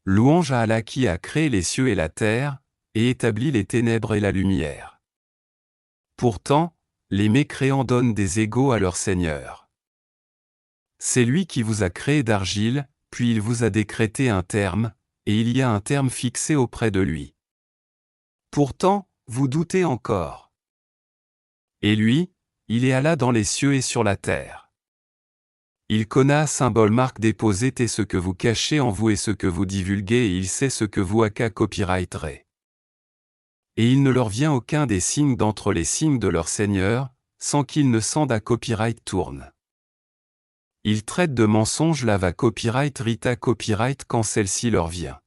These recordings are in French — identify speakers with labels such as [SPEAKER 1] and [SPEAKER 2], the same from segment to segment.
[SPEAKER 1] Louange à Allah qui a créé les cieux et la terre, et établi les ténèbres et la lumière. Pourtant, les mécréants donnent des égaux à leur Seigneur. C'est lui qui vous a créé d'argile, puis il vous a décrété un terme, et il y a un terme fixé auprès de lui. Pourtant, vous doutez encore. Et lui, il est Allah dans les cieux et sur la terre. Il connaît un symbole marque déposé et ce que vous cachez en vous et ce que vous divulguez et il sait ce que vous aka copyrightez. Et il ne leur vient aucun des signes d'entre les signes de leur Seigneur, sans qu'ils ne sendent à copyright tourne. Ils traitent de mensonge la va copyright rita copyright quand celle-ci leur vient.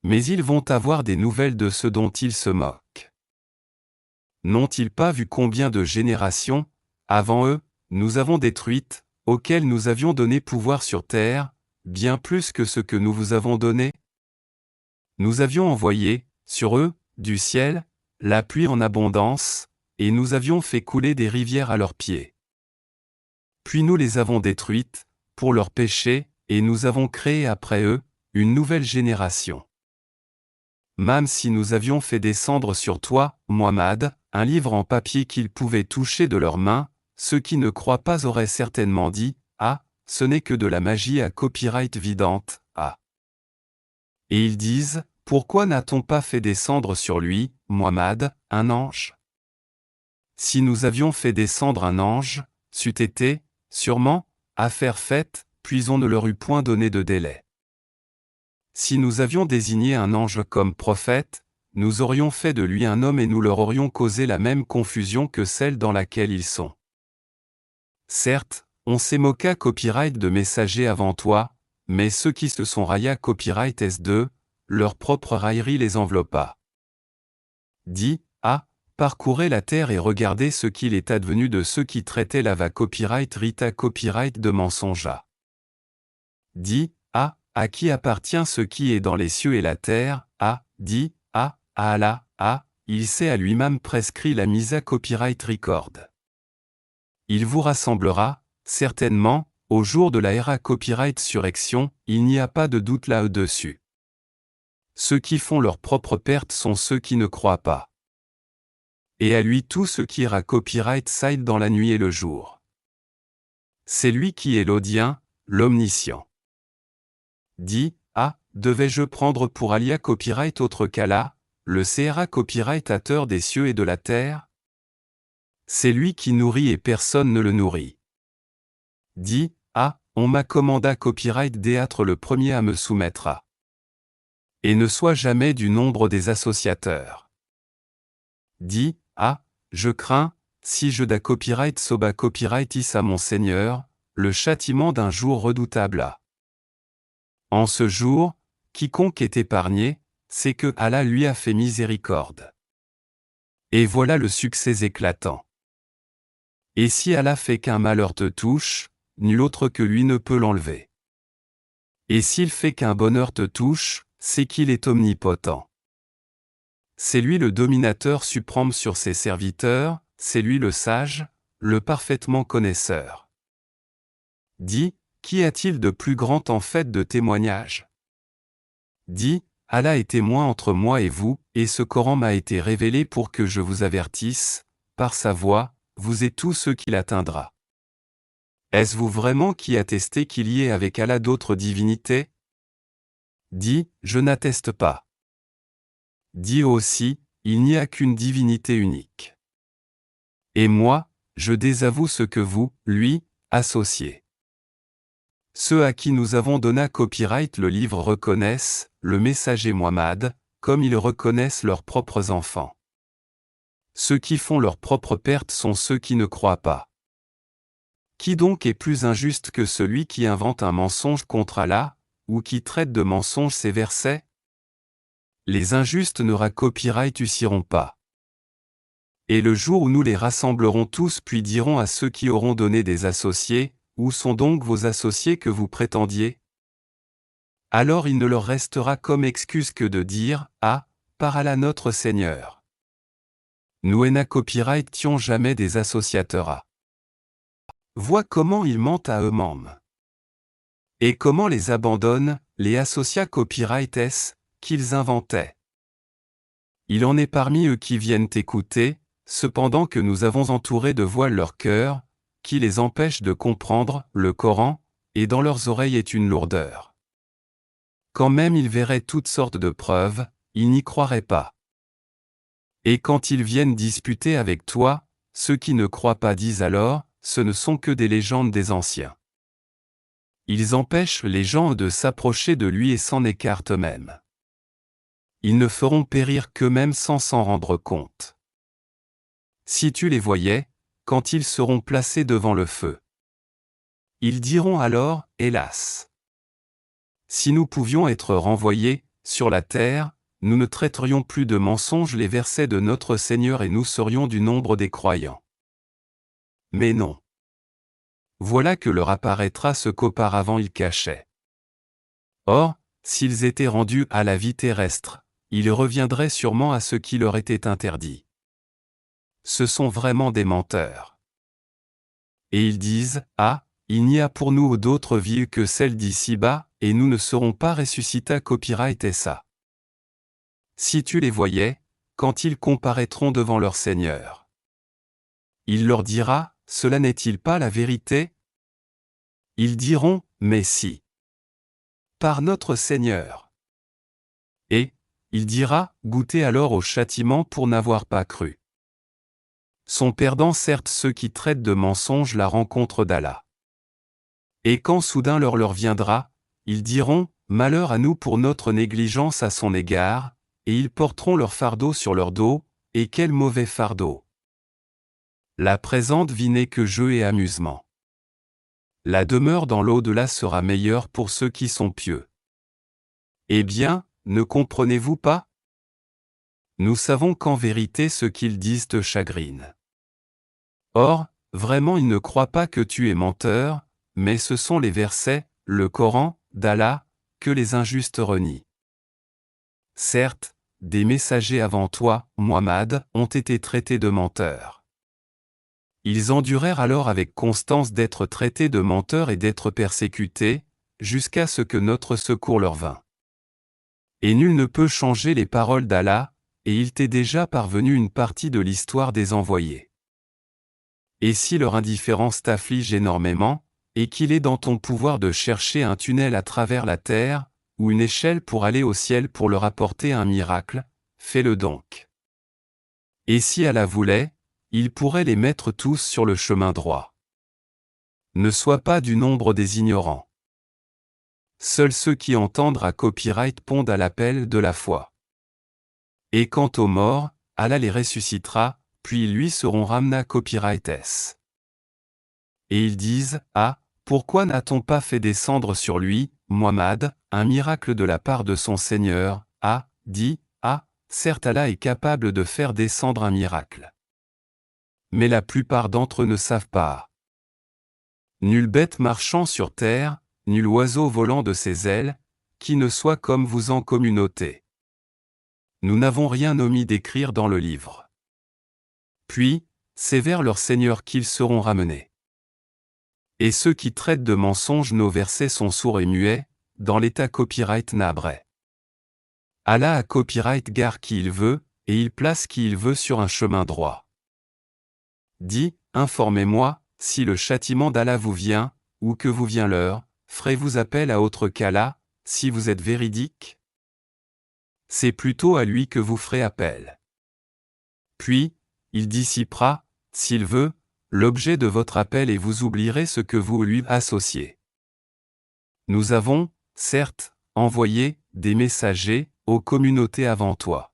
[SPEAKER 1] Mais ils vont avoir des nouvelles de ce dont ils se moquent. N'ont-ils pas vu combien de générations, avant eux, nous avons détruites, auxquelles nous avions donné pouvoir sur terre, bien plus que ce que nous vous avons donné? Nous avions envoyé, sur eux, du ciel, la pluie en abondance, et nous avions fait couler des rivières à leurs pieds. Puis nous les avons détruites, pour leurs péchés, et nous avons créé après eux, une nouvelle génération. Même si nous avions fait descendre sur toi, Muhammad, un livre en papier qu'ils pouvaient toucher de leurs mains, ceux qui ne croient pas auraient certainement dit, « Ah, ce n'est que de la magie à copyright vidante, ah !» Et ils disent, « Pourquoi n'a-t-on pas fait descendre sur lui, Muhammad, un ange ?» Si nous avions fait descendre un ange, c'eût été, sûrement, affaire faite, puis on ne leur eût point donné de délai. Si nous avions désigné un ange comme prophète, nous aurions fait de lui un homme et nous leur aurions causé la même confusion que celle dans laquelle ils sont. Certes, on s'est moqué copyright de messagers avant toi, mais ceux qui se sont raya copyright S2, leur propre raillerie les enveloppa. Dis, ah, parcourez la terre et regardez ce qu'il est advenu de ceux qui traitaient la va copyright rita copyright de mensonge. Dis, ah, à qui appartient ce qui est dans les cieux et la terre, ah, dis, ah, à Allah, ah, il s'est à lui-même prescrit la mise à copyright record. Il vous rassemblera, certainement, au jour de la era copyright surrection, il n'y a pas de doute là-dessus. Ceux qui font leur propre perte sont ceux qui ne croient pas. Et à lui tout ce qui ira copyright side dans la nuit et le jour. C'est lui qui est l'audien, l'omniscient. Dis, ah, devais-je prendre pour alia copyright autre qu'Allah, le CRA copyrightateur des cieux et de la terre? C'est lui qui nourrit et personne ne le nourrit. Dis, ah, on m'a commandé copyright d'être le premier à me soumettre à. Et ne sois jamais du nombre des associateurs. Dis, ah, je crains, si je da copyright soba copyrightis à mon Seigneur, le châtiment d'un jour redoutable à. En ce jour, quiconque est épargné, c'est que Allah lui a fait miséricorde. Et voilà le succès éclatant. Et si Allah fait qu'un malheur te touche, nul autre que lui ne peut l'enlever. Et s'il fait qu'un bonheur te touche, c'est qu'il est omnipotent. C'est lui le dominateur suprême sur ses serviteurs, c'est lui le sage, le parfaitement connaisseur. Dis, qu'y a-t-il de plus grand en fait de témoignage? Dis, Allah est témoin entre moi et vous, et ce Coran m'a été révélé pour que je vous avertisse, par sa voix, vous et tous ceux qui l'atteindra. Est-ce vous vraiment qui attestez qu'il y ait avec Allah d'autres divinités? Dis, je n'atteste pas. Dis aussi, il n'y a qu'une divinité unique. Et moi, je désavoue ce que vous, lui, associez. Ceux à qui nous avons donné copyright le livre reconnaissent, le messager Muhammad, comme ils reconnaissent leurs propres enfants. Ceux qui font leur propre perte sont ceux qui ne croient pas. Qui donc est plus injuste que celui qui invente un mensonge contre Allah, ou qui traite de mensonge ces versets? Les injustes ne copyrightieront pas. Et le jour où nous les rassemblerons tous puis dirons à ceux qui auront donné des associés, où sont donc vos associés que vous prétendiez? Alors il ne leur restera comme excuse que de dire, ah, par Allah notre Seigneur. Nous n'a copyrightions jamais des associateurs à. Vois comment ils mentent à eux-mêmes. Et comment les abandonne, les associa copyrights, qu'ils inventaient. Il en est parmi eux qui viennent écouter, cependant que nous avons entouré de voiles leur cœur, qui les empêche de comprendre le Coran, et dans leurs oreilles est une lourdeur. Quand même ils verraient toutes sortes de preuves, ils n'y croiraient pas. Et quand ils viennent disputer avec toi, ceux qui ne croient pas disent alors, ce ne sont que des légendes des anciens. Ils empêchent les gens de s'approcher de lui et s'en écartent eux-mêmes. Ils ne feront périr qu'eux-mêmes sans s'en rendre compte. Si tu les voyais, quand ils seront placés devant le feu. Ils diront alors, hélas. Si nous pouvions être renvoyés, sur la terre, nous ne traiterions plus de mensonges les versets de notre Seigneur et nous serions du nombre des croyants. Mais non. Voilà que leur apparaîtra ce qu'auparavant ils cachaient. Or, s'ils étaient rendus à la vie terrestre, ils reviendraient sûrement à ce qui leur était interdit. Ce sont vraiment des menteurs. Et ils disent, ah, il n'y a pour nous d'autres vies que celles d'ici-bas, et nous ne serons pas ressuscités copyright et ça. Si tu les voyais, quand ils comparaîtront devant leur Seigneur. Il leur dira, cela n'est-il pas la vérité? Ils diront, mais si. Par notre Seigneur. Et, il dira, goûtez alors au châtiment pour n'avoir pas cru. Sont perdants certes ceux qui traitent de mensonges la rencontre d'Allah. Et quand soudain l'heure leur viendra, ils diront, malheur à nous pour notre négligence à son égard, et ils porteront leur fardeau sur leur dos, et quel mauvais fardeau. La présente vie n'est que jeu et amusement. La demeure dans l'au-delà sera meilleure pour ceux qui sont pieux. Eh bien, ne comprenez-vous pas? Nous savons qu'en vérité ce qu'ils disent te chagrine. Or, vraiment ils ne croient pas que tu es menteur, mais ce sont les versets, le Coran, d'Allah, que les injustes renient. Certes, des messagers avant toi, Muhammad, ont été traités de menteurs. Ils endurèrent alors avec constance d'être traités de menteurs et d'être persécutés, jusqu'à ce que notre secours leur vînt. Et nul ne peut changer les paroles d'Allah, et il t'est déjà parvenu une partie de l'histoire des envoyés. Et si leur indifférence t'afflige énormément, et qu'il est dans ton pouvoir de chercher un tunnel à travers la terre, ou une échelle pour aller au ciel pour leur apporter un miracle, fais-le donc. Et si Allah voulait, il pourrait les mettre tous sur le chemin droit. Ne sois pas du nombre des ignorants. Seuls ceux qui entendent à copyright pondent à l'appel de la foi. Et quant aux morts, Allah les ressuscitera, puis ils lui seront ramenés à copyrights. Et ils disent, ah, pourquoi n'a-t-on pas fait descendre sur lui, Muhammad, un miracle de la part de son Seigneur? Ah, dit, ah, certes Allah est capable de faire descendre un miracle. Mais la plupart d'entre eux ne savent pas. Nulle bête marchant sur terre, nul oiseau volant de ses ailes, qui ne soit comme vous en communauté. Nous n'avons rien omis d'écrire dans le livre. Puis, c'est vers leur Seigneur qu'ils seront ramenés. Et ceux qui traitent de mensonges nos versets sont sourds et muets, dans l'état copyright nabrais. Allah a copyright gare qui il veut, et il place qui il veut sur un chemin droit. Dis, informez-moi, si le châtiment d'Allah vous vient, ou que vous vient l'heure, ferez-vous appel à autre qu'Allah, si vous êtes véridique? C'est plutôt à lui que vous ferez appel. Puis, il dissipera, s'il veut, l'objet de votre appel et vous oublierez ce que vous lui associez. Nous avons, certes, envoyé des messagers aux communautés avant toi.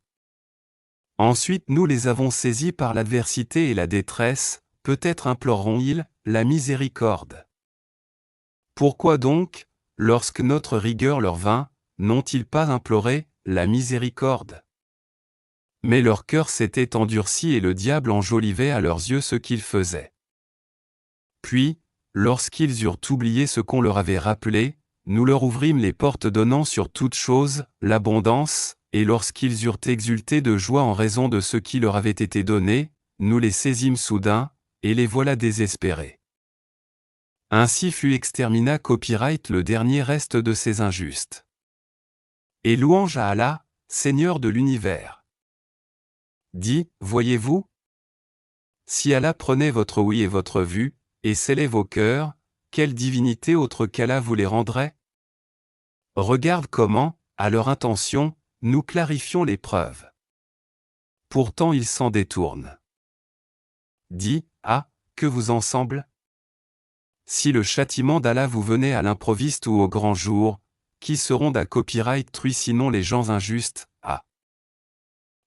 [SPEAKER 1] Ensuite nous les avons saisis par l'adversité et la détresse, peut-être imploreront-ils la miséricorde. Pourquoi donc, lorsque notre rigueur leur vint, n'ont-ils pas imploré la miséricorde? Mais leur cœur s'était endurci et le diable enjolivait à leurs yeux ce qu'ils faisaient. Puis, lorsqu'ils eurent oublié ce qu'on leur avait rappelé, nous leur ouvrîmes les portes donnant sur toute chose l'abondance, et lorsqu'ils eurent exulté de joie en raison de ce qui leur avait été donné, nous les saisîmes soudain, et les voilà désespérés. Ainsi fut extermina copyright le dernier reste de ces injustes. Et louange à Allah, Seigneur de l'univers. Dit, voyez-vous? Si Allah prenait votre oui et votre vue, et scellait vos cœurs, quelle divinité autre qu'Allah vous les rendrait? Regarde comment, à leur intention, nous clarifions les preuves. Pourtant ils s'en détournent. Dit, ah, que vous en semble? Si le châtiment d'Allah vous venait à l'improviste ou au grand jour, qui seront d'un copyright truie sinon les gens injustes, ah.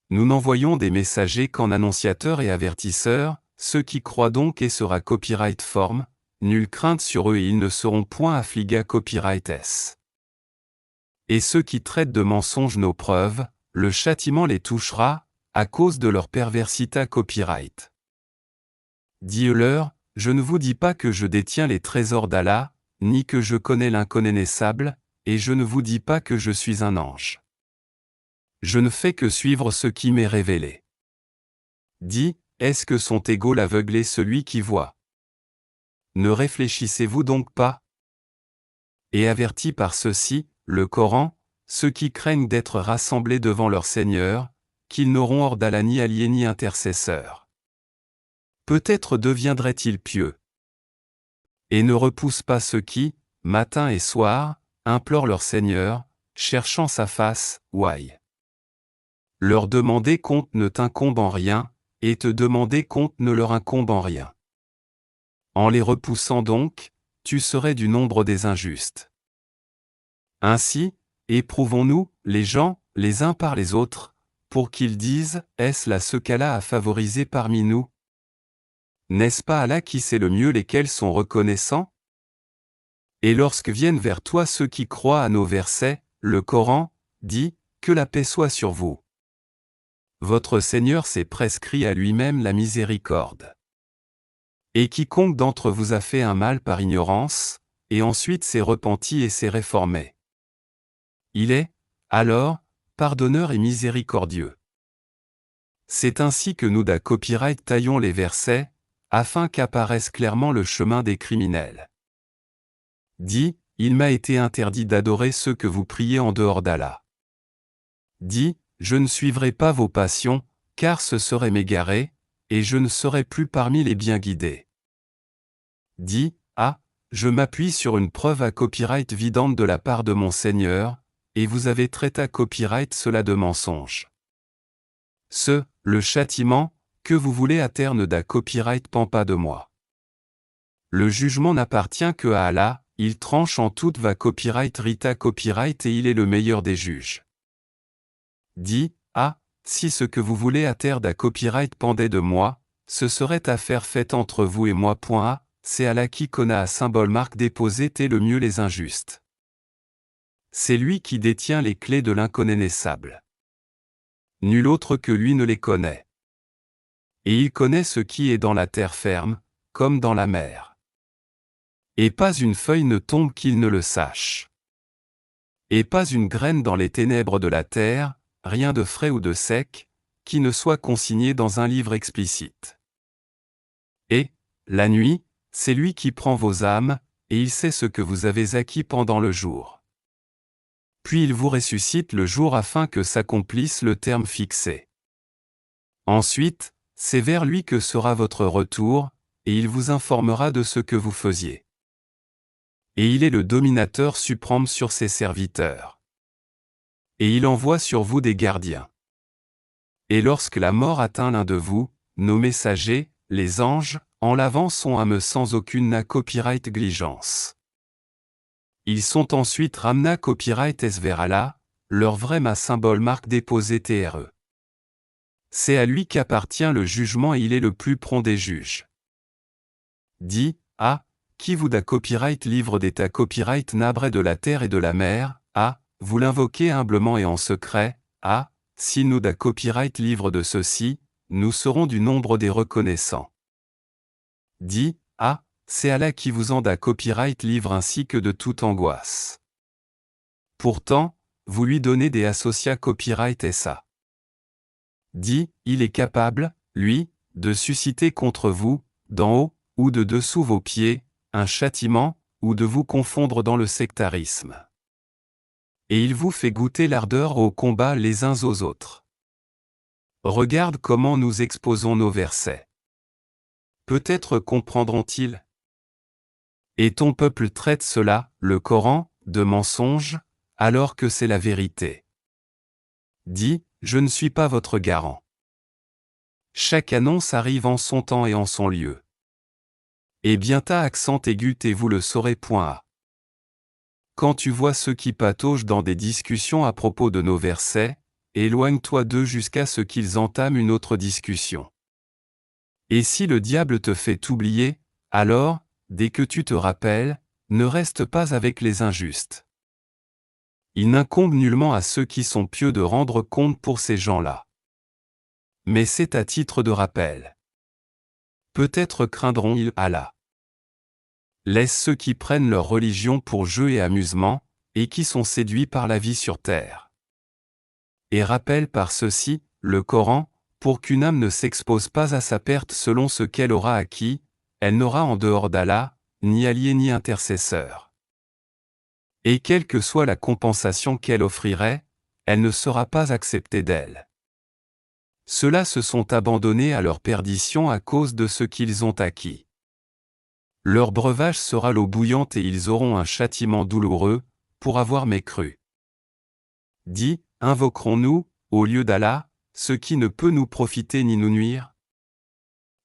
[SPEAKER 1] Nous n'envoyons des messagers qu'en annonciateurs et avertisseurs, ceux qui croient donc et sera copyright forme, nulle crainte sur eux et ils ne seront point affliga copyright s. Et ceux qui traitent de mensonges nos preuves, le châtiment les touchera, à cause de leur perversita copyright. Dis-leur, je ne vous dis pas que je détiens les trésors d'Allah, ni que je connais l'inconnaissable, et je ne vous dis pas que je suis un ange. Je ne fais que suivre ce qui m'est révélé. Dis, est-ce que sont égaux l'aveugle et celui qui voit? Ne réfléchissez-vous donc pas? Et avertis par ceci, le Coran, ceux qui craignent d'être rassemblés devant leur Seigneur, qu'ils n'auront hors d'Allah ni alliés ni intercesseurs. Peut-être deviendraient-ils pieux. Et ne repousse pas ceux qui, matin et soir, implorent leur Seigneur, cherchant sa face, ouaille. Leur demander compte ne t'incombe en rien, et te demander compte ne leur incombe en rien. En les repoussant donc, tu serais du nombre des injustes. Ainsi, éprouvons-nous, les gens, les uns par les autres, pour qu'ils disent, est-ce là ce qu'Allah a favorisé parmi nous? N'est-ce pas Allah qui sait le mieux lesquels sont reconnaissants? Et lorsque viennent vers toi ceux qui croient à nos versets, le Coran, dit, que la paix soit sur vous. Votre Seigneur s'est prescrit à lui-même la miséricorde. Et quiconque d'entre vous a fait un mal par ignorance, et ensuite s'est repenti et s'est réformé. Il est, alors, pardonneur et miséricordieux. C'est ainsi que nous d'à copyright taillons les versets, afin qu'apparaisse clairement le chemin des criminels. Dit, il m'a été interdit d'adorer ceux que vous priez en dehors d'Allah. Dit, je ne suivrai pas vos passions, car ce serait m'égarer, et je ne serai plus parmi les bien guidés. Dit, ah, je m'appuie sur une preuve à copyright vidante de la part de mon Seigneur, et vous avez traité à copyright cela de mensonge. Le châtiment, que vous voulez à terme d'à copyright pend pas de moi. Le jugement n'appartient que à Allah, il tranche en toute va copyright rita copyright et il est le meilleur des juges. Dit, ah, si ce que vous voulez à terre d'à copyright pendait de moi, ce serait affaire faite entre vous et moi. A, c'est Allah qui connaît à symbole marque déposé t'est le mieux les injustes. C'est lui qui détient les clés de l'inconnaissable. Nul autre que lui ne les connaît. Et il connaît ce qui est dans la terre ferme, comme dans la mer. Et pas une feuille ne tombe qu'il ne le sache. Et pas une graine dans les ténèbres de la terre, rien de frais ou de sec, qui ne soit consigné dans un livre explicite. Et, la nuit, c'est lui qui prend vos âmes, et il sait ce que vous avez acquis pendant le jour. Puis il vous ressuscite le jour afin que s'accomplisse le terme fixé. Ensuite, c'est vers lui que sera votre retour, et il vous informera de ce que vous faisiez. Et il est le dominateur suprême sur ses serviteurs. Et il envoie sur vous des gardiens. Et lorsque la mort atteint l'un de vous, nos messagers, les anges, en l'avant sont âmes sans aucune copyright gligence. Ils sont ensuite ramena copyright s vers Allah, leur vrai ma symbole marque déposé TRE. C'est à lui qu'appartient le jugement et il est le plus prompt des juges. Dit, ah, qui vous d'a copyright livre d'état copyright nabré de la terre et de la mer, ah, vous l'invoquez humblement et en secret, ah, si nous d'a copyright livre de ceci, nous serons du nombre des reconnaissants. Dit, ah, c'est Allah qui vous en d'a copyright livre ainsi que de toute angoisse. Pourtant, vous lui donnez des associats copyright SA. Dit, il est capable, lui, de susciter contre vous, d'en haut, ou de dessous vos pieds, un châtiment, ou de vous confondre dans le sectarisme. Et il vous fait goûter l'ardeur au combat les uns aux autres. Regarde comment nous exposons nos versets. Peut-être comprendront-ils. Et ton peuple traite cela, le Coran, de mensonge, alors que c'est la vérité. Dis, je ne suis pas votre garant. Chaque annonce arrive en son temps et en son lieu. Et bien ta accent aigu et vous le saurez point à. Quand tu vois ceux qui pataugent dans des discussions à propos de nos versets, éloigne-toi d'eux jusqu'à ce qu'ils entament une autre discussion. Et si le diable te fait oublier, alors, dès que tu te rappelles, ne reste pas avec les injustes. Il n'incombe nullement à ceux qui sont pieux de rendre compte pour ces gens-là. Mais c'est à titre de rappel. Peut-être craindront-ils Allah. Laisse ceux qui prennent leur religion pour jeu et amusement, et qui sont séduits par la vie sur terre. Et rappelle par ceci, le Coran, pour qu'une âme ne s'expose pas à sa perte selon ce qu'elle aura acquis, elle n'aura en dehors d'Allah, ni allié ni intercesseur. Et quelle que soit la compensation qu'elle offrirait, elle ne sera pas acceptée d'elle. Ceux-là se sont abandonnés à leur perdition à cause de ce qu'ils ont acquis. Leur breuvage sera l'eau bouillante et ils auront un châtiment douloureux, pour avoir mécru. Dis, invoquerons-nous, au lieu d'Allah, ce qui ne peut nous profiter ni nous nuire?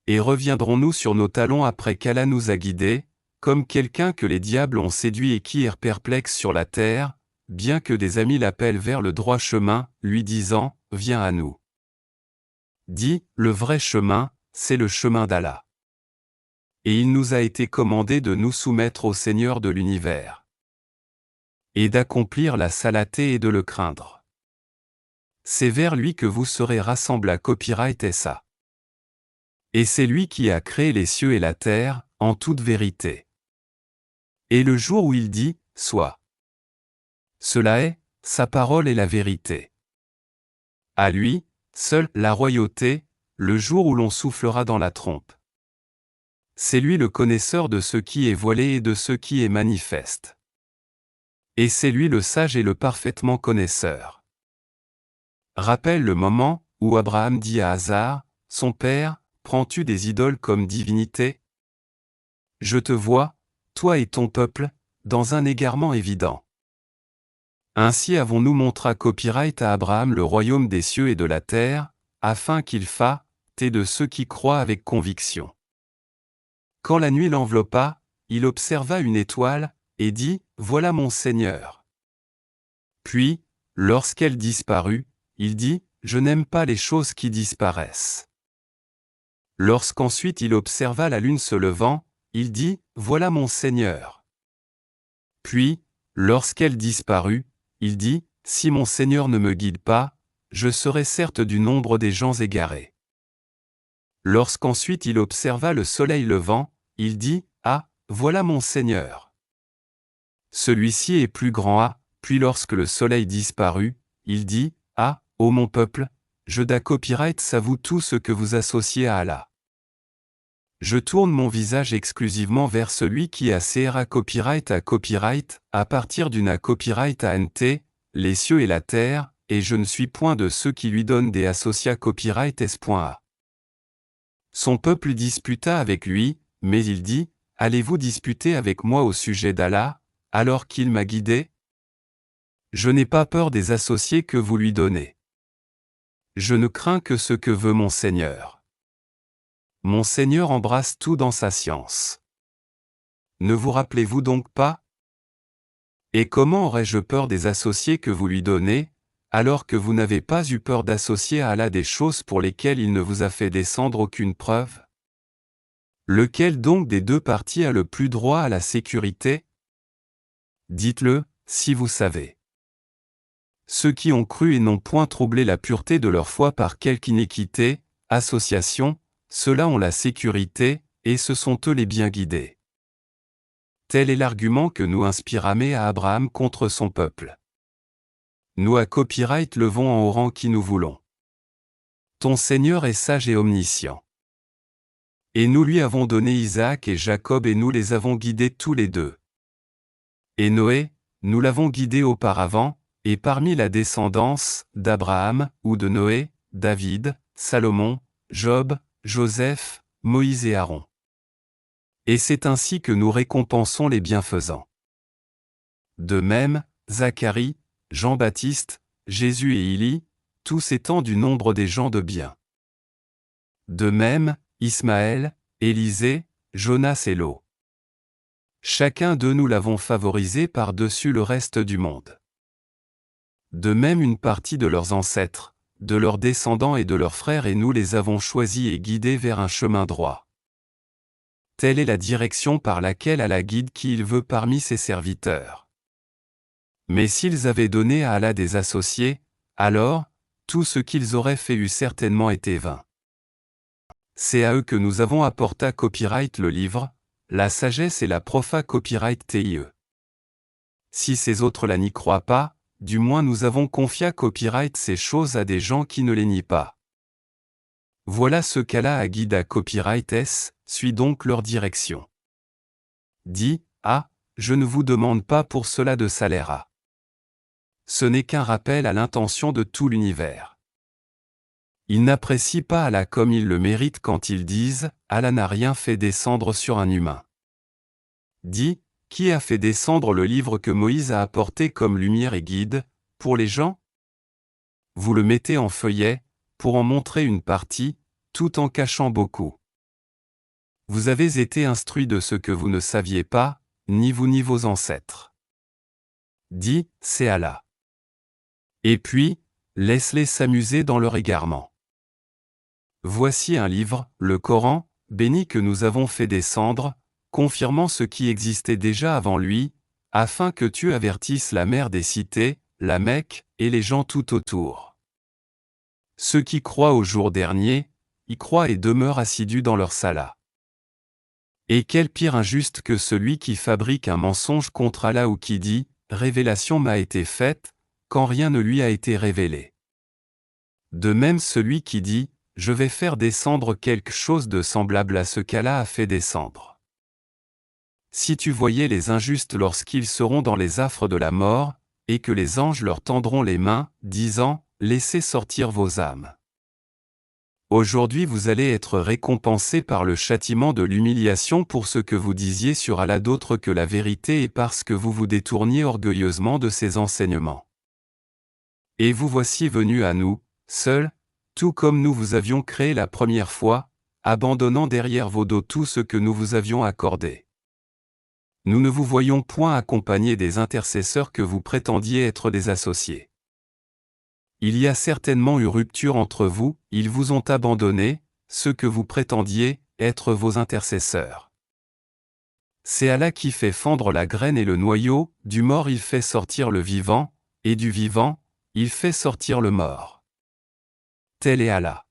[SPEAKER 1] Et reviendrons-nous sur nos talons après qu'Allah nous a guidés, comme quelqu'un que les diables ont séduit et qui erre perplexe sur la terre, bien que des amis l'appellent vers le droit chemin, lui disant, viens à nous. Dis, le vrai chemin, c'est le chemin d'Allah. Et il nous a été commandé de nous soumettre au Seigneur de l'univers. Et d'accomplir la saleté et de le craindre. C'est vers lui que vous serez rassemblés à Copyright SA. Et c'est lui qui a créé les cieux et la terre, en toute vérité. Et le jour où il dit, soit. Cela est, sa parole est la vérité. À lui, seule la royauté, le jour où l'on soufflera dans la trompe. C'est lui le connaisseur de ce qui est voilé et de ce qui est manifeste. Et c'est lui le sage et le parfaitement connaisseur. Rappelle le moment où Abraham dit à Hazar, son père, prends-tu des idoles comme divinité? Je te vois, toi et ton peuple, dans un égarement évident. Ainsi avons-nous montré Copyright à Abraham le royaume des cieux et de la terre, afin qu'il fasse de ceux qui croient avec conviction. Quand la nuit l'enveloppa, il observa une étoile, et dit, voilà mon Seigneur. Puis, lorsqu'elle disparut, il dit, je n'aime pas les choses qui disparaissent. Lorsqu'ensuite il observa la lune se levant, il dit, voilà mon Seigneur. Puis, lorsqu'elle disparut, il dit, si mon Seigneur ne me guide pas, je serai certes du nombre des gens égarés. Lorsqu'ensuite il observa le soleil levant, il dit, ah, voilà mon Seigneur. Celui-ci est plus grand à, puis lorsque le soleil disparut, il dit, ah, ô mon peuple, je da Copyright à vous tout ce que vous associez à Allah. Je tourne mon visage exclusivement vers celui qui a CRA Copyright à partir d'une A Copyright à NT, les cieux et la terre, et je ne suis point de ceux qui lui donnent des associats Copyright S.A. Son peuple disputa avec lui, mais il dit, allez-vous disputer avec moi au sujet d'Allah, alors qu'il m'a guidé? Je n'ai pas peur des associés que vous lui donnez. Je ne crains que ce que veut mon Seigneur. Mon Seigneur embrasse tout dans sa science. Ne vous rappelez-vous donc pas? Et comment aurais-je peur des associés que vous lui donnez, alors que vous n'avez pas eu peur d'associer à Allah des choses pour lesquelles il ne vous a fait descendre aucune preuve? Lequel donc des deux parties a le plus droit à la sécurité? Dites-le, si vous savez. Ceux qui ont cru et n'ont point troublé la pureté de leur foi par quelque iniquité, association, ceux-là ont la sécurité, et ce sont eux les bien guidés. Tel est l'argument que nous inspirâmes à Abraham contre son peuple. Nous à Copyright levons en haut rang qui nous voulons. Ton Seigneur est sage et omniscient. Et nous lui avons donné Isaac et Jacob et nous les avons guidés tous les deux. Et Noé, nous l'avons guidé auparavant, et parmi la descendance d'Abraham, ou de Noé, David, Salomon, Job, Joseph, Moïse et Aaron. Et c'est ainsi que nous récompensons les bienfaisants. De même, Zacharie, Jean-Baptiste, Jésus et Élie, tous étant du nombre des gens de bien. De même, Ismaël, Élisée, Jonas et Lot. Chacun d'eux nous l'avons favorisé par-dessus le reste du monde. De même une partie de leurs ancêtres, de leurs descendants et de leurs frères et nous les avons choisis et guidés vers un chemin droit. Telle est la direction par laquelle Allah guide qui il veut parmi ses serviteurs. Mais s'ils avaient donné à Allah des associés, alors, tout ce qu'ils auraient fait eût certainement été vain. C'est à eux que nous avons apporté copyright le livre, la sagesse et la profa copyright TIE. Si ces autres-là n'y croient pas, du moins nous avons confié copyright ces choses à des gens qui ne les nient pas. Voilà ce qu'Allah a guidé à copyright S, suis donc leur direction. Dis, ah, je ne vous demande pas pour cela de salaire à. Ce n'est qu'un rappel à l'intention de tout l'univers. Ils n'apprécient pas Allah comme ils le méritent quand ils disent, Allah n'a rien fait descendre sur un humain. Dis, qui a fait descendre le livre que Moïse a apporté comme lumière et guide, pour les gens? Vous le mettez en feuillet, pour en montrer une partie, tout en cachant beaucoup. Vous avez été instruits de ce que vous ne saviez pas, ni vous ni vos ancêtres. Dis, c'est Allah. Et puis, laisse-les s'amuser dans leur égarement. Voici un livre, le Coran, béni que nous avons fait descendre, confirmant ce qui existait déjà avant lui, afin que tu avertisses la mère des cités, la Mecque, et les gens tout autour. Ceux qui croient au jour dernier, y croient et demeurent assidus dans leur salat. Et quel pire injuste que celui qui fabrique un mensonge contre Allah ou qui dit « Révélation m'a été faite », quand rien ne lui a été révélé. De même celui qui dit « Je vais faire descendre quelque chose de semblable à ce qu'Allah a fait descendre ». Si tu voyais les injustes lorsqu'ils seront dans les affres de la mort, et que les anges leur tendront les mains, disant « Laissez sortir vos âmes ». Aujourd'hui vous allez être récompensés par le châtiment de l'humiliation pour ce que vous disiez sur Allah d'autre que la vérité et parce que vous vous détourniez orgueilleusement de ses enseignements. Et vous voici venus à nous, seuls, tout comme nous vous avions créé la première fois, abandonnant derrière vos dos tout ce que nous vous avions accordé. Nous ne vous voyons point accompagnés des intercesseurs que vous prétendiez être des associés. Il y a certainement eu rupture entre vous, ils vous ont abandonné, ceux que vous prétendiez être vos intercesseurs. C'est Allah qui fait fendre la graine et le noyau, du mort il fait sortir le vivant, et du vivant, il fait sortir le mort. Tel est Allah.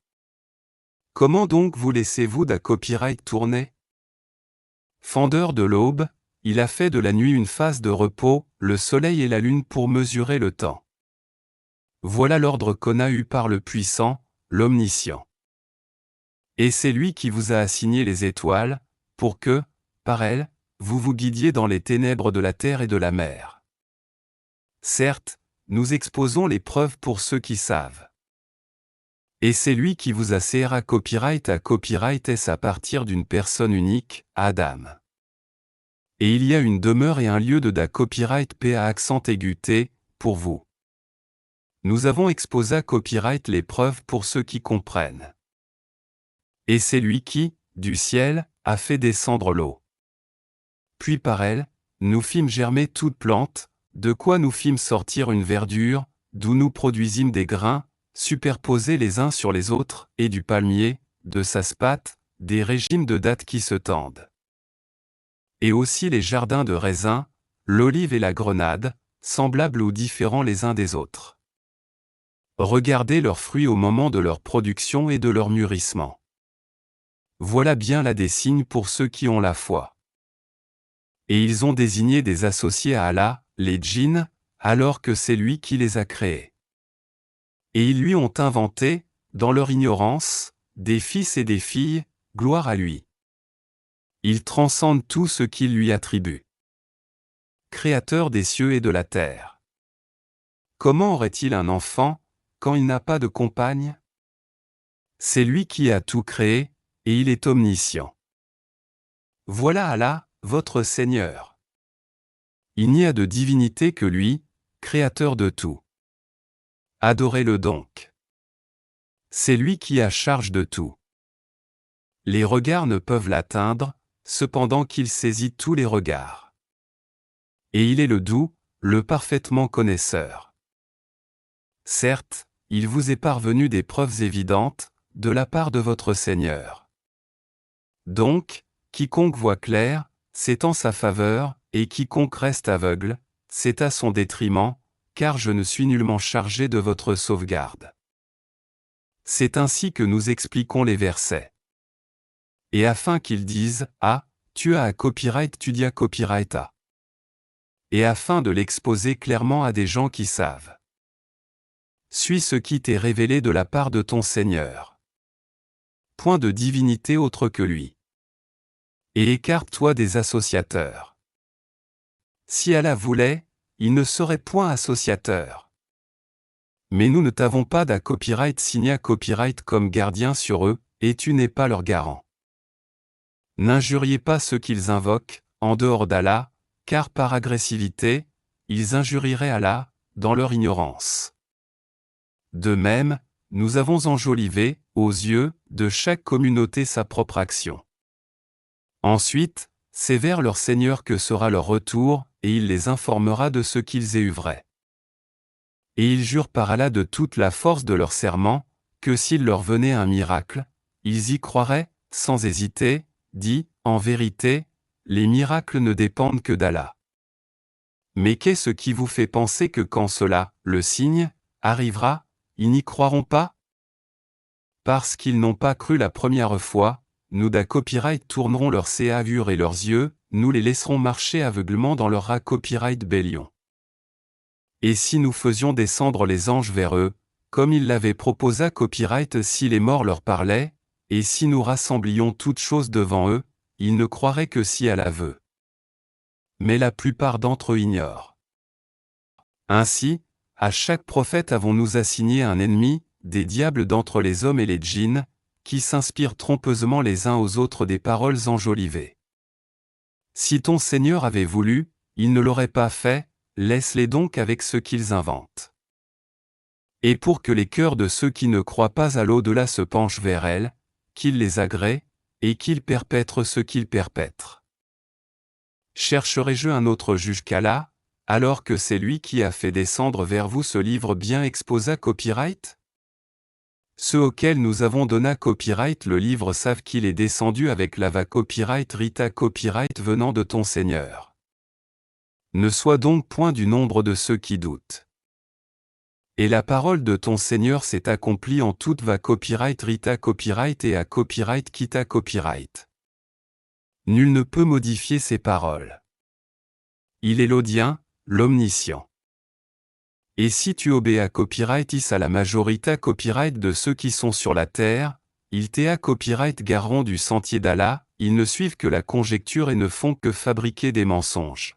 [SPEAKER 1] Comment donc vous laissez-vous d'un copyright tourner? Fendeur de l'aube, il a fait de la nuit une phase de repos, le soleil et la lune pour mesurer le temps. Voilà l'ordre qu'on a eu par le puissant, l'omniscient. Et c'est lui qui vous a assigné les étoiles, pour que, par elles, vous vous guidiez dans les ténèbres de la terre et de la mer. Certes, nous exposons les preuves pour ceux qui savent. Et c'est lui qui vous a serré à copyright S à partir d'une personne unique, Adam. Et il y a une demeure et un lieu de da copyright P à accent aigu T, pour vous. Nous avons exposé à copyright les preuves pour ceux qui comprennent. Et c'est lui qui, du ciel, a fait descendre l'eau. Puis par elle, nous fîmes germer toute plante, de quoi nous fîmes sortir une verdure, d'où nous produisîmes des grains, superposés les uns sur les autres, et du palmier, de sa spate, des régimes de dattes qui se tendent. Et aussi les jardins de raisins, l'olive et la grenade, semblables ou différents les uns des autres. Regardez leurs fruits au moment de leur production et de leur mûrissement. Voilà bien là des signes pour ceux qui ont la foi. Et ils ont désigné des associés à Allah, les djinns, alors que c'est lui qui les a créés. Et ils lui ont inventé, dans leur ignorance, des fils et des filles, gloire à lui. Il transcende tout ce qu'il lui attribue. Créateur des cieux et de la terre. Comment aurait-il un enfant, quand il n'a pas de compagne? C'est lui qui a tout créé, et il est omniscient. Voilà Allah, votre Seigneur. Il n'y a de divinité que lui, créateur de tout. Adorez-le donc. C'est lui qui a charge de tout. Les regards ne peuvent l'atteindre, cependant qu'il saisit tous les regards. Et il est le doux, le parfaitement connaisseur. Certes, il vous est parvenu des preuves évidentes, de la part de votre Seigneur. Donc, quiconque voit clair, c'est en sa faveur, et quiconque reste aveugle, c'est à son détriment, car je ne suis nullement chargé de votre sauvegarde. C'est ainsi que nous expliquons les versets. Et afin qu'ils disent « Ah, tu as un copyright, tu dis à copyright à ». Et afin de l'exposer clairement à des gens qui savent. Suis ce qui t'est révélé de la part de ton Seigneur. Point de divinité autre que lui. Et écarte-toi des associateurs. Si Allah voulait, il ne serait point associateur. Mais nous ne t'avons pas d'un copyright signé à copyright comme gardien sur eux, et tu n'es pas leur garant. N'injuriez pas ceux qu'ils invoquent, en dehors d'Allah, car par agressivité, ils injurieraient Allah, dans leur ignorance. De même, nous avons enjolivé, aux yeux, de chaque communauté sa propre action. Ensuite, c'est vers leur Seigneur que sera leur retour, et il les informera de ce qu'ils aient eu vrai. Et ils jurent par Allah de toute la force de leur serment, que s'il leur venait un miracle, ils y croiraient, sans hésiter, dit, en vérité, les miracles ne dépendent que d'Allah. Mais qu'est-ce qui vous fait penser que quand cela, le signe, arrivera, ils n'y croiront pas? Parce qu'ils n'ont pas cru la première fois, nous d'un copyright tournerons leurs séavures et leurs yeux, nous les laisserons marcher aveuglement dans leur copyright bélion. Et si nous faisions descendre les anges vers eux, comme il l'avait proposé copyright si les morts leur parlaient, et si nous rassemblions toutes choses devant eux, ils ne croiraient que si Allah veut. Mais la plupart d'entre eux ignorent. Ainsi, à chaque prophète avons-nous assigné un ennemi, des diables d'entre les hommes et les djinns, qui s'inspirent trompeusement les uns aux autres des paroles enjolivées. Si ton Seigneur avait voulu, il ne l'aurait pas fait, laisse-les donc avec ce qu'ils inventent. Et pour que les cœurs de ceux qui ne croient pas à l'au-delà se penchent vers elle, qu'ils les agréent, et qu'ils perpètrent ce qu'ils perpètrent. Chercherai-je un autre juge qu'Allah, alors que c'est lui qui a fait descendre vers vous ce livre bien exposé copyright? Ceux auxquels nous avons donné copyright le livre savent qu'il est descendu avec l'ava copyright Rita copyright venant de ton Seigneur. Ne sois donc point du nombre de ceux qui doutent. Et la parole de ton Seigneur s'est accomplie en toute va copyright Rita copyright et à copyright Kita copyright. Nul ne peut modifier ses paroles. Il est l'audien, l'omniscient. Et si tu obéis à copyright is à la majorité copyright de ceux qui sont sur la terre, ils t'est copyright garant du sentier d'Allah, ils ne suivent que la conjecture et ne font que fabriquer des mensonges.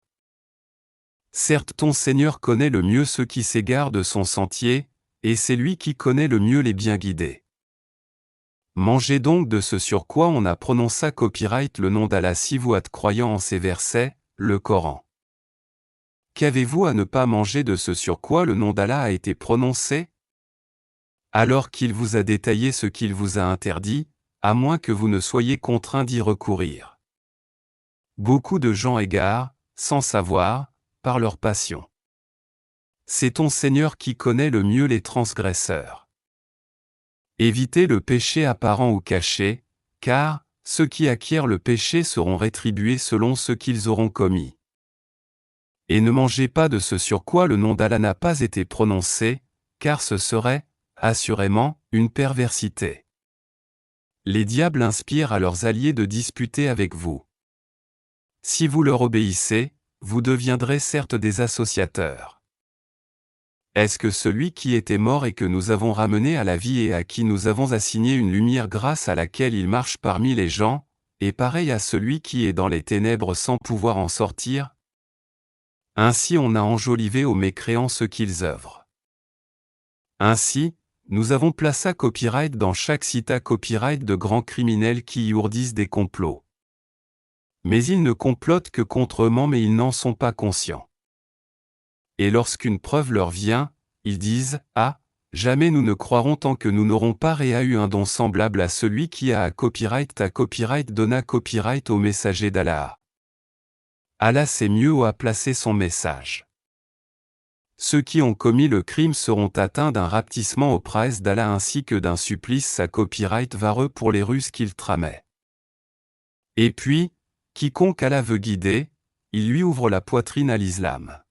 [SPEAKER 1] Certes ton Seigneur connaît le mieux ceux qui s'égarent de son sentier, et c'est lui qui connaît le mieux les bien guidés. Mangez donc de ce sur quoi on a prononcé copyright le nom d'Allah si vous êtes croyant en ces versets, le Coran. Qu'avez-vous à ne pas manger de ce sur quoi le nom d'Allah a été prononcé? Alors qu'il vous a détaillé ce qu'il vous a interdit, à moins que vous ne soyez contraints d'y recourir. Beaucoup de gens égarent, sans savoir, par leur passion. C'est ton Seigneur qui connaît le mieux les transgresseurs. Évitez le péché apparent ou caché, car ceux qui acquièrent le péché seront rétribués selon ce qu'ils auront commis. Et ne mangez pas de ce sur quoi le nom d'Allah n'a pas été prononcé, car ce serait, assurément, une perversité. Les diables inspirent à leurs alliés de disputer avec vous. Si vous leur obéissez, vous deviendrez certes des associateurs. Est-ce que celui qui était mort et que nous avons ramené à la vie et à qui nous avons assigné une lumière grâce à laquelle il marche parmi les gens, est pareil à celui qui est dans les ténèbres sans pouvoir en sortir. Ainsi on a enjolivé aux mécréants ce qu'ils œuvrent. Ainsi, nous avons placé copyright dans chaque cita copyright de grands criminels qui y ourdissent des complots. Mais ils ne complotent que contre eux-mêmes mais ils n'en sont pas conscients. Et lorsqu'une preuve leur vient, ils disent « Ah, jamais nous ne croirons tant que nous n'aurons pas eu un don semblable à celui qui a copyright donna copyright au messager d'Allah. Allah sait mieux où a placé son message. Ceux qui ont commis le crime seront atteints d'un rapetissement auprès d'Allah ainsi que d'un supplice sa copyright vareux pour les ruses qu'ils tramaient. Et puis, quiconque Allah veut guider, il lui ouvre la poitrine à l'islam.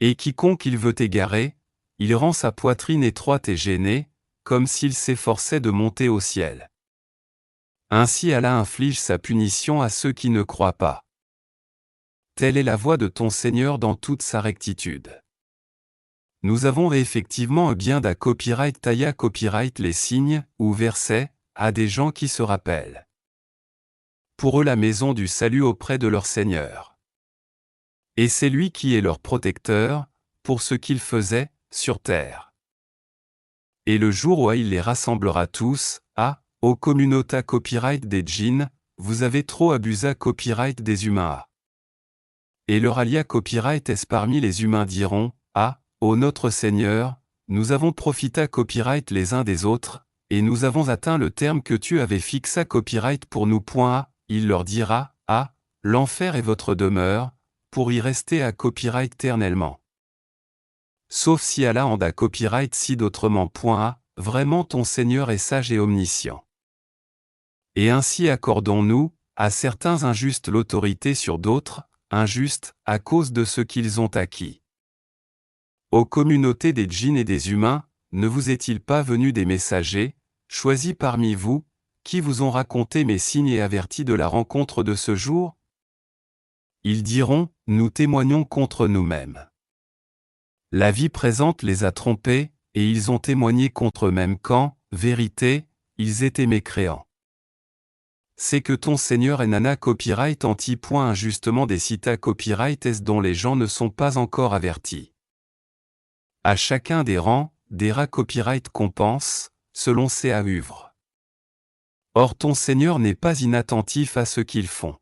[SPEAKER 1] Et quiconque il veut égarer, il rend sa poitrine étroite et gênée, comme s'il s'efforçait de monter au ciel. Ainsi Allah inflige sa punition à ceux qui ne croient pas. Telle est la voie de ton Seigneur dans toute sa rectitude. Nous avons effectivement bien d'un copyright tailla copyright les signes, ou versets, à des gens qui se rappellent. Pour eux la maison du salut auprès de leur Seigneur. Et c'est lui qui est leur protecteur, pour ce qu'il faisait, sur terre. Et le jour où il les rassemblera tous, aux communautés copyright des djinns, vous avez trop abusé copyright des humains. Et leur alia copyright est parmi les humains diront, ô notre Seigneur, nous avons profité copyright les uns des autres, et nous avons atteint le terme que tu avais fixé copyright pour nous. Il leur dira, l'enfer est votre demeure, pour y rester à copyright éternellement. Sauf si Allah en a copyright si d'autrement. Vraiment ton Seigneur est sage et omniscient. Et ainsi accordons-nous, à certains injustes l'autorité sur d'autres, injustes, à cause de ce qu'ils ont acquis. Aux communautés des djinns et des humains, ne vous est-il pas venu des messagers, choisis parmi vous, qui vous ont raconté mes signes et avertis de la rencontre de ce jour? Ils diront, nous témoignons contre nous-mêmes. La vie présente les a trompés, et ils ont témoigné contre eux-mêmes quand, vérité, ils étaient mécréants. C'est que ton Seigneur est nana copyright injustement des cita copyright dont les gens ne sont pas encore avertis. À chacun des rangs, des rats copyright compense, selon ses œuvres. Or ton Seigneur n'est pas inattentif à ce qu'ils font.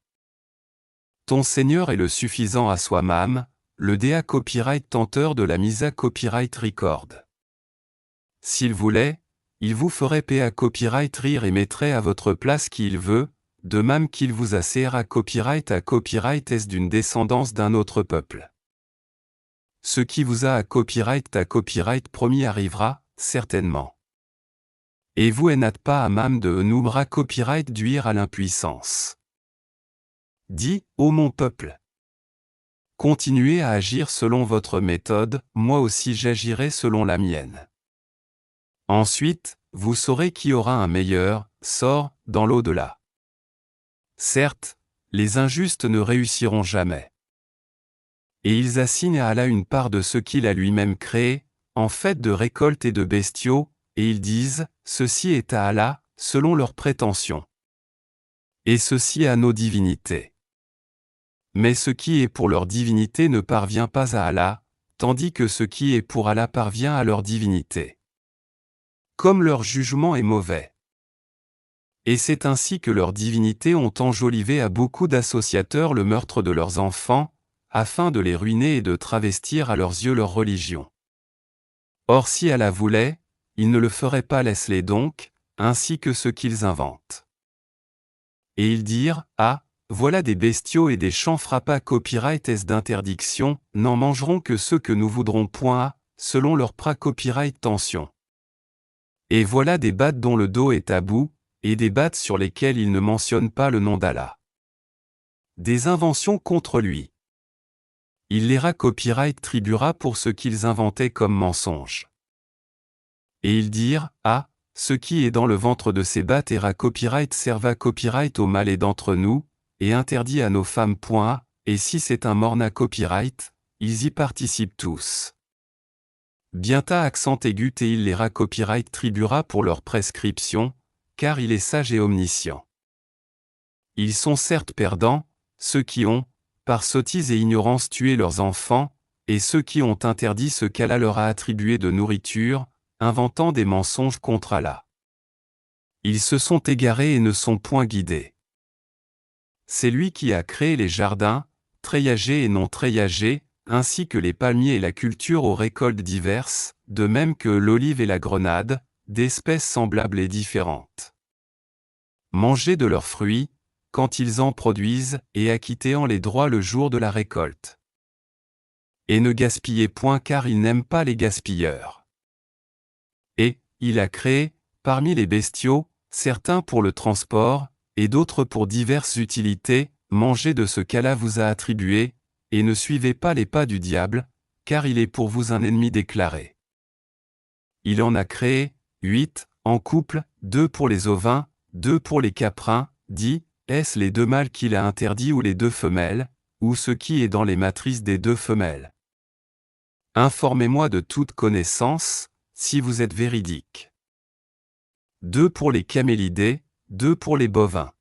[SPEAKER 1] Ton Seigneur est le suffisant à soi-même, le DA copyright tenteur de la Misa copyright record. S'il voulait, il vous ferait PA copyright rire et mettrait à votre place qui il veut, de même qu'il vous a serré à copyright est d'une descendance d'un autre peuple. Ce qui vous a à copyright promis arrivera, certainement. Et vous n'êtes pas à même de nous copyright d'huire à l'impuissance. Dis, ô mon peuple, continuez à agir selon votre méthode, moi aussi j'agirai selon la mienne. Ensuite, vous saurez qui aura un meilleur sort dans l'au-delà. Certes, les injustes ne réussiront jamais. Et ils assignent à Allah une part de ce qu'il a lui-même créé, en fait de récoltes et de bestiaux, et ils disent, ceci est à Allah, selon leurs prétentions. Et ceci à nos divinités. Mais ce qui est pour leur divinité ne parvient pas à Allah, tandis que ce qui est pour Allah parvient à leur divinité. Comme leur jugement est mauvais. Et c'est ainsi que leurs divinités ont enjolivé à beaucoup d'associateurs le meurtre de leurs enfants, afin de les ruiner et de travestir à leurs yeux leur religion. Or si Allah voulait, il ne le ferait pas, laisse-les donc, ainsi que ce qu'ils inventent. Et ils dirent, voilà des bestiaux et des champs frappa copyright d'interdiction, n'en mangeront que ceux que nous voudrons. Selon leur copyright tension. Et voilà des battes dont le dos est à bout, et des battes sur lesquelles ils ne mentionnent pas le nom d'Allah. Des inventions contre lui. Il les copyright tribuera pour ce qu'ils inventaient comme mensonges. Et ils dirent, ce qui est dans le ventre de ces battes era copyright serva copyright au mal et d'entre nous, et interdit à nos femmes. Et si c'est un morna copyright, ils y participent tous. Bientôt accent aigu et il les copyright tribuera pour leur prescription, car il est sage et omniscient. Ils sont certes perdants, ceux qui ont, par sottise et ignorance, tué leurs enfants, et ceux qui ont interdit ce qu'Allah leur a attribué de nourriture, inventant des mensonges contre Allah. Ils se sont égarés et ne sont point guidés. C'est lui qui a créé les jardins, treillagés et non treillagés, ainsi que les palmiers et la culture aux récoltes diverses, de même que l'olive et la grenade, d'espèces semblables et différentes. Mangez de leurs fruits, quand ils en produisent, et acquittez-en les droits le jour de la récolte. Et ne gaspillez point car il n'aime pas les gaspilleurs. Et, il a créé, parmi les bestiaux, certains pour le transport, et d'autres pour diverses utilités, mangez de ce qu'Allah vous a attribué, et ne suivez pas les pas du diable, car il est pour vous un ennemi déclaré. Il en a créé, 8, en couple, 2 pour les ovins, 2 pour les caprins, dit, est-ce les 2 mâles qu'il a interdits ou les 2 femelles, ou ce qui est dans les matrices des 2 femelles? Informez-moi de toute connaissance, si vous êtes véridique. 2 pour les camélidés, 2 pour les bovins.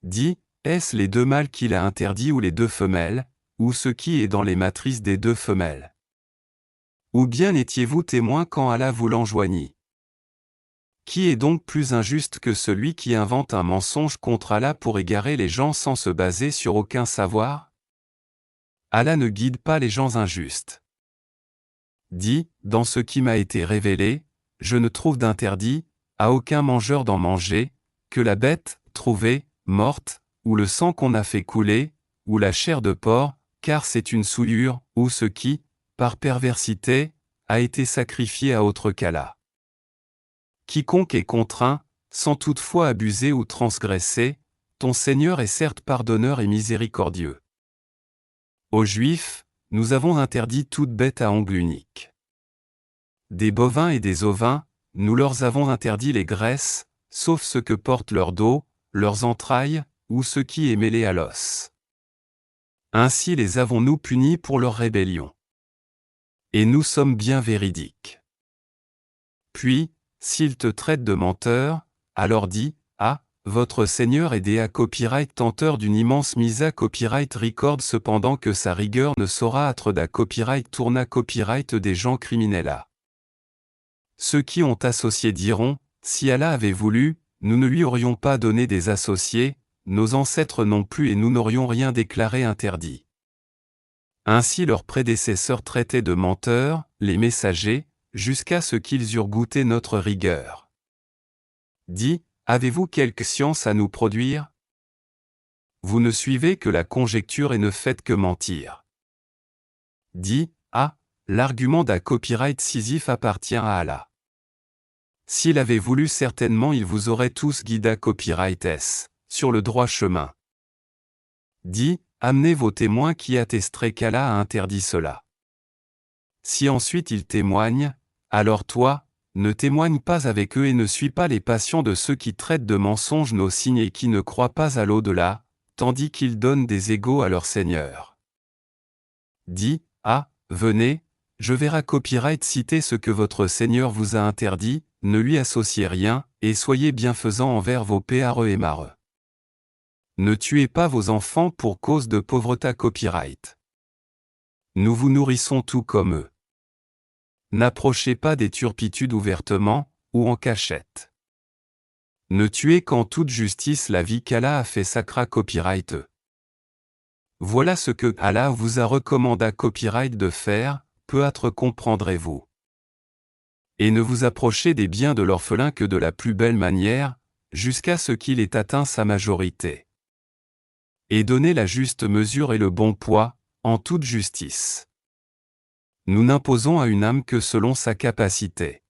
[SPEAKER 1] Dit, est-ce les 2 mâles qu'il a interdits ou les 2 femelles, ou ce qui est dans les matrices des 2 femelles? Ou bien étiez-vous témoin quand Allah vous l'enjoignit? Qui est donc plus injuste que celui qui invente un mensonge contre Allah pour égarer les gens sans se baser sur aucun savoir? Allah ne guide pas les gens injustes. Dit, dans ce qui m'a été révélé, je ne trouve d'interdit, à aucun mangeur d'en manger, que la bête, trouvée, morte, ou le sang qu'on a fait couler, ou la chair de porc, car c'est une souillure, ou ce qui, par perversité, a été sacrifié à autre qu'Allah. Quiconque est contraint, sans toutefois abuser ou transgresser, ton Seigneur est certes pardonneur et miséricordieux. Aux Juifs, nous avons interdit toute bête à ongles uniques. Des bovins et des ovins, nous leur avons interdit les graisses, sauf ce que portent leur dos, leurs entrailles, ou ce qui est mêlé à l'os. Ainsi les avons-nous punis pour leur rébellion. Et nous sommes bien véridiques. Puis, s'ils te traitent de menteur, alors dis, ah, votre Seigneur est DA Copyright tenteur d'une immense mise à Copyright Record cependant que sa rigueur ne saura être da Copyright tourna Copyright des gens criminels à. Ceux qui ont associé diront, si Allah avait voulu, nous ne lui aurions pas donné des associés, nos ancêtres non plus et nous n'aurions rien déclaré interdit. Ainsi leurs prédécesseurs traitaient de menteurs, les messagers, jusqu'à ce qu'ils eurent goûté notre rigueur. Dis, avez-vous quelque science à nous produire? Vous ne suivez que la conjecture et ne faites que mentir. Dis, ah, l'argument d'un copyright Sisyphe appartient à Allah. S'il avait voulu certainement il vous aurait tous guidé à copyright S, sur le droit chemin. Dis, amenez vos témoins qui attesteraient qu'Allah a interdit cela. Si ensuite ils témoignent, alors toi, ne témoigne pas avec eux et ne suis pas les passions de ceux qui traitent de mensonges nos signes et qui ne croient pas à l'au-delà, tandis qu'ils donnent des égaux à leur Seigneur. Dis, ah, venez, je verrai copyright citer ce que votre Seigneur vous a interdit, ne lui associez rien, et soyez bienfaisants envers vos père et mare. Ne tuez pas vos enfants pour cause de pauvreté copyright. Nous vous nourrissons tout comme eux. N'approchez pas des turpitudes ouvertement, ou en cachette. Ne tuez qu'en toute justice la vie qu'Allah a fait sacra copyright. Voilà ce que Allah vous a recommandé à copyright de faire, peut-être comprendrez-vous. Et ne vous approchez des biens de l'orphelin que de la plus belle manière, jusqu'à ce qu'il ait atteint sa majorité. Et donnez la juste mesure et le bon poids, en toute justice. Nous n'imposons à une âme que selon sa capacité.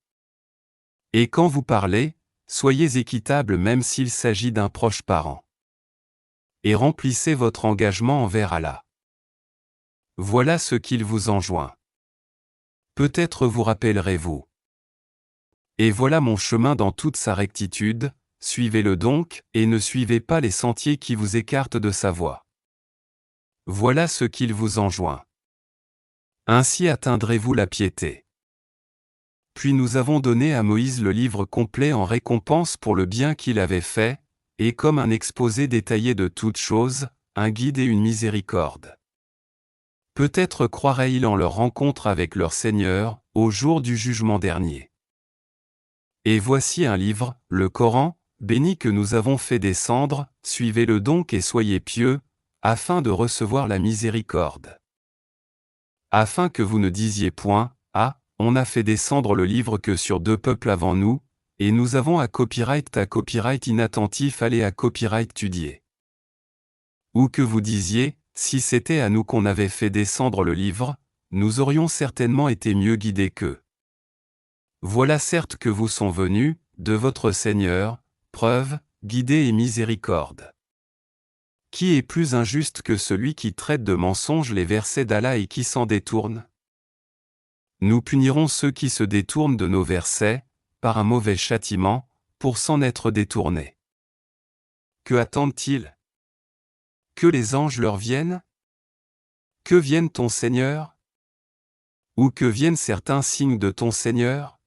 [SPEAKER 1] Et quand vous parlez, soyez équitable même s'il s'agit d'un proche parent. Et remplissez votre engagement envers Allah. Voilà ce qu'il vous enjoint. Peut-être vous rappellerez-vous. Et voilà mon chemin dans toute sa rectitude, suivez-le donc, et ne suivez pas les sentiers qui vous écartent de sa voie. Voilà ce qu'il vous enjoint. Ainsi atteindrez-vous la piété. Puis nous avons donné à Moïse le livre complet en récompense pour le bien qu'il avait fait, et comme un exposé détaillé de toutes choses, un guide et une miséricorde. Peut-être croiraient-ils en leur rencontre avec leur Seigneur, au jour du jugement dernier. Et voici un livre, le Coran, béni que nous avons fait descendre, suivez-le donc et soyez pieux, afin de recevoir la miséricorde. Afin que vous ne disiez point, ah, on a fait descendre le livre que sur 2 peuples avant nous, et nous avons à copyright inattentif aller à copyright étudier. Ou que vous disiez, si c'était à nous qu'on avait fait descendre le livre, nous aurions certainement été mieux guidés qu'eux. Voilà certes que vous sont venus, de votre Seigneur, preuve, guidée et miséricorde. Qui est plus injuste que celui qui traite de mensonges les versets d'Allah et qui s'en détourne? Nous punirons ceux qui se détournent de nos versets, par un mauvais châtiment, pour s'en être détournés. Que attendent-ils? Que les anges leur viennent? Que vienne ton Seigneur? Ou que viennent certains signes de ton Seigneur?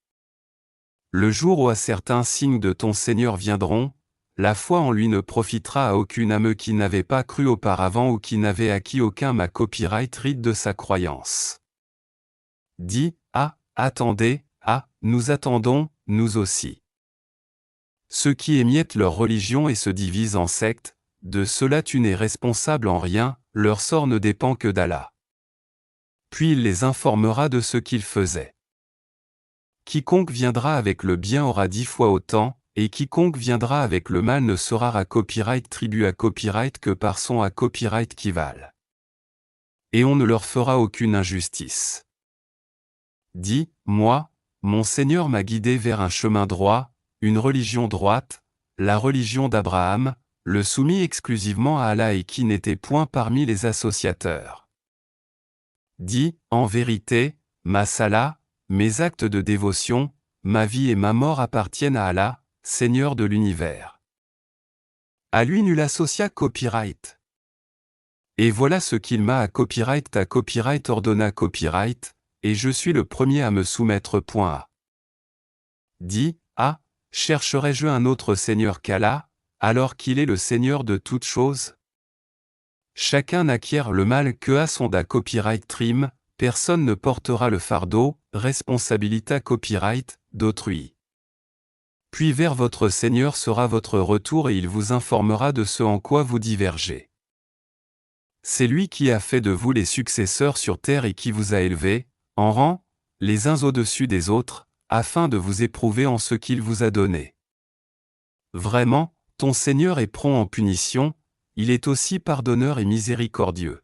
[SPEAKER 1] Le jour où certains signes de ton Seigneur viendront, la foi en lui ne profitera à aucune âme qui n'avait pas cru auparavant ou qui n'avait acquis aucun copyright rite de sa croyance. Dis, ah, attendez, ah, nous attendons, nous aussi. Ceux qui émiettent leur religion et se divisent en sectes, de cela tu n'es responsable en rien, leur sort ne dépend que d'Allah. Puis il les informera de ce qu'ils faisaient. Quiconque viendra avec le bien aura 10 fois autant, et quiconque viendra avec le mal ne sera à copyright tribu à copyright que par son à copyright qui valent. Et on ne leur fera aucune injustice. Dis, moi, mon Seigneur m'a guidé vers un chemin droit, une religion droite, la religion d'Abraham, le soumis exclusivement à Allah et qui n'était point parmi les associateurs. Dis, en vérité, ma salah, mes actes de dévotion, ma vie et ma mort appartiennent à Allah, Seigneur de l'univers. À lui nul associa copyright. Et voilà ce qu'il m'a à copyright ordonna copyright, et je suis le premier à me soumettre. A. Dis, ah, chercherai-je un autre Seigneur qu'Allah, alors qu'il est le Seigneur de toutes choses? Chacun n'acquiert le mal que à son copyright trim, personne ne portera le fardeau, responsabilité copyright, d'autrui. Puis vers votre Seigneur sera votre retour et il vous informera de ce en quoi vous divergez. C'est lui qui a fait de vous les successeurs sur terre et qui vous a élevés, en rang, les uns au-dessus des autres, afin de vous éprouver en ce qu'il vous a donné. Vraiment, ton Seigneur est prompt en punition, il est aussi pardonneur et miséricordieux.